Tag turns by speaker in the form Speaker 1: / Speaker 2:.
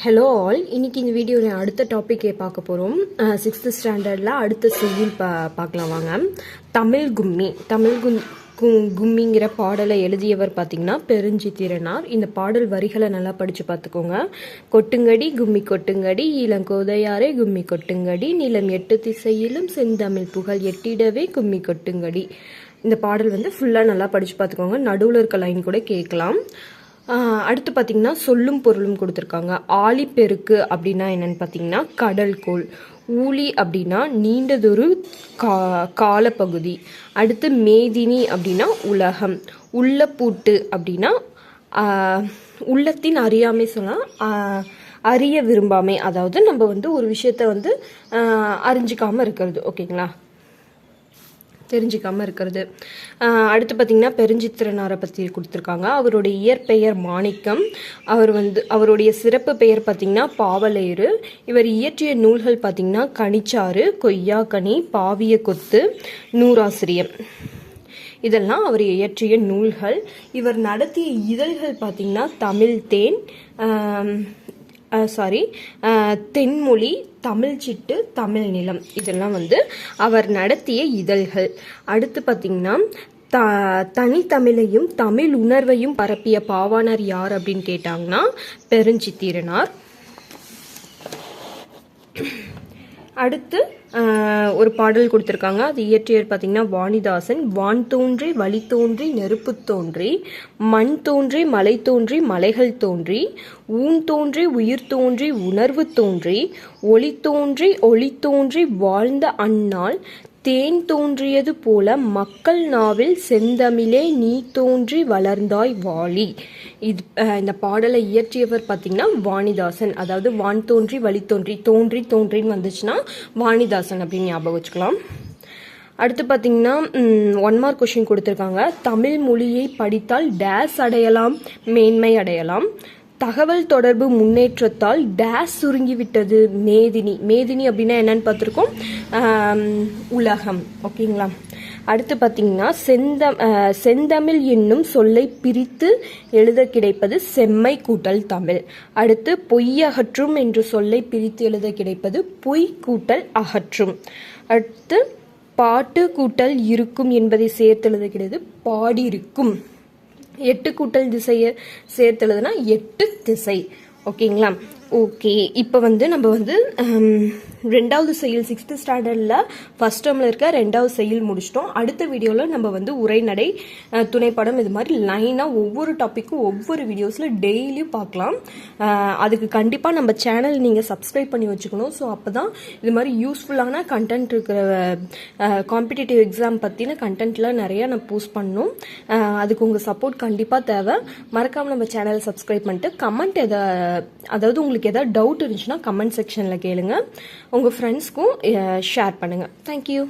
Speaker 1: Hello all, இன்னைக்கு இந்த வீடியோவில் அடுத்த டாப்பிக்கே பார்க்க போகிறோம். 6th ஸ்டாண்டர்டில் அடுத்த செய்யுள் பார்க்கலாம் வாங்க. தமிழ் கும்மிங்கிற பாடலை எழுதியவர் பார்த்தீங்கன்னா பெருஞ்சித்திரனார். இந்த பாடல் வரிகளை நல்லா படித்து பார்த்துக்கோங்க. கொட்டுங்கடி கும்மி கொட்டுங்கடி இளங்கோதையாரே கும்மி கொட்டுங்கடி நிலம் 8 திசையிலும் செந்தமிழ் புகழ் எட்டிடவே கும்மி கொட்டுங்கடி. இந்த பாடல் வந்து ஃபுல்லாக நல்லா படித்து பார்த்துக்கோங்க. நடுவில் இருக்க லைன் கூட கேட்கலாம். அடுத்து பார்த்தீங்கன்னா சொல்லும் பொருளும் கொடுத்துருக்காங்க. ஆழிப்பெருக்கு அப்படின்னா என்னன்னு பார்த்தீங்கன்னா கடல்கோள். ஊழி அப்படின்னா நீண்டதொரு காலப்பகுதி. அடுத்து மேதினி அப்படின்னா உலகம். உள்ளப்பூட்டு அப்படின்னா உள்ளத்தின் அறியாமை சொல்லலாம், அறிய விரும்பாமை. அதாவது நம்ம வந்து ஒரு விஷயத்த வந்து அறிஞ்சிக்காமல் இருக்கிறது, ஓகேங்களா, தெரிஞ்சிக்காமல் இருக்கிறது. அடுத்து பார்த்திங்கன்னா பெருஞ்சித்திரனாரை பற்றி கொடுத்துருக்காங்க. அவருடைய இயற்பெயர் மாணிக்கம். அவருடைய சிறப்பு பெயர் பார்த்திங்கன்னா பாவலேறு. இவர் இயற்றிய நூல்கள் பார்த்திங்கன்னா கனிச்சாறு, கொய்யாக்கனி, பாவிய கொத்து, நூறாசிரியம். இதெல்லாம் அவர் இயற்றிய நூல்கள். இவர் நடத்திய இதழ்கள் பார்த்திங்கன்னா தமிழ் தேன், தென்மொழி, தமிழ் சிட்டு, தமிழ் நிலம். இதெல்லாம் வந்து அவர் நடத்திய இதழ்கள். அடுத்து பார்த்திங்கன்னா தனித்தமிழையும் தமிழ் உணர்வையும் பரப்பிய பாவாணர் யார் அப்படின்னு கேட்டாங்கன்னா பெருஞ்சித்திரனார். அடுத்து ஒரு பாடல் கொடுத்துருக்காங்க. அது இயற்றியர் பார்த்தீங்கன்னா வாணிதாசன். வான் தோன்றி வழி தோன்றி நெருப்பு தோன்றி மண் தோன்றி மலை தோன்றி மலைகள் தோன்றி ஊன் தோன்றி உயிர் தோன்றி உணர்வு தோன்றி ஒளி தோன்றி வாழ்ந்த அந்நாள் தேன் தோன்றியது போல மக்கள் நாவில் செந்தமிழே நீ தோன்றி வளர்ந்தாய் வாழி. இந்த பாடலை இயற்றியவர் பார்த்தீங்கன்னா வாணிதாசன். அதாவது வான் தோன்றி வழி தோன்றின்னு வந்துச்சுன்னா வாணிதாசன் அப்படின்னு ஞாபகம் வச்சுக்கலாம். அடுத்து பார்த்தீங்கன்னா 1 மார்க் கொஸ்டின் கொடுத்துருக்காங்க. தமிழ் மொழியை படித்தால் டேஸ் அடையலாம், மேன்மை அடையலாம். தகவல் தொடர்பு முன்னேற்றத்தால் டேஸ் சுருங்கிவிட்டது மேதினி அப்படின்னா என்னன்னு பார்த்துருக்கோம், உலகம், ஓகேங்களா. அடுத்து பார்த்தீங்கன்னா செந்தமிழ் என்னும் சொல்லை பிரித்து எழுத கிடைப்பது செம்மை கூட்டல் தமிழ். அடுத்து பொய்யகற்றும் என்று சொல்லை பிரித்து எழுத கிடைப்பது பொய் கூட்டல் அகற்றும். அடுத்து பாட்டு கூட்டல் இருக்கும் என்பதை சேர்த்து எழுத கிடையாது பாடி இருக்கும். 8 கூட்டல் திசையை சேர்த்துலதுன்னா 8 திசை, ஓகேங்களா. ஓகே, இப்போ வந்து நம்ம வந்து 2வது செய்யுள் 6th ஸ்டாண்டர்டில் ஃபர்ஸ்ட் டேர்மில் இருக்க 2வது செய்யுள் முடிச்சிட்டோம். அடுத்த வீடியோவில் நம்ம வந்து உரைநடை, துணைப்படம், இது மாதிரி லைனாக ஒவ்வொரு டாப்பிக்கும் ஒவ்வொரு வீடியோஸில் டெய்லியும் பார்க்கலாம். அதுக்கு கண்டிப்பாக நம்ம சேனல் நீங்கள் சப்ஸ்கிரைப் பண்ணி வச்சுக்கணும். ஸோ அப்போ தான் இது மாதிரி யூஸ்ஃபுல்லான கண்டென்ட் இருக்கிற காம்படிட்டிவ் எக்ஸாம் பற்றின கண்டென்ட்லாம் நிறையா நான் போஸ்ட் பண்ணணும். அதுக்கு உங்கள் சப்போர்ட் கண்டிப்பாக தேவை. மறக்காமல் நம்ம சேனலை சப்ஸ்கிரைப் பண்ணிட்டு கமெண்ட் அதாவது உங்களுக்கு ஏதாவது டவுட் இருந்துச்சுன்னா கமெண்ட் செக்ஷனில் கேளுங்க. உங்கள் ஃப்ரெண்ட்ஸ்க்கும் ஷேர் பண்ணுங்கள். தேங்க்யூ.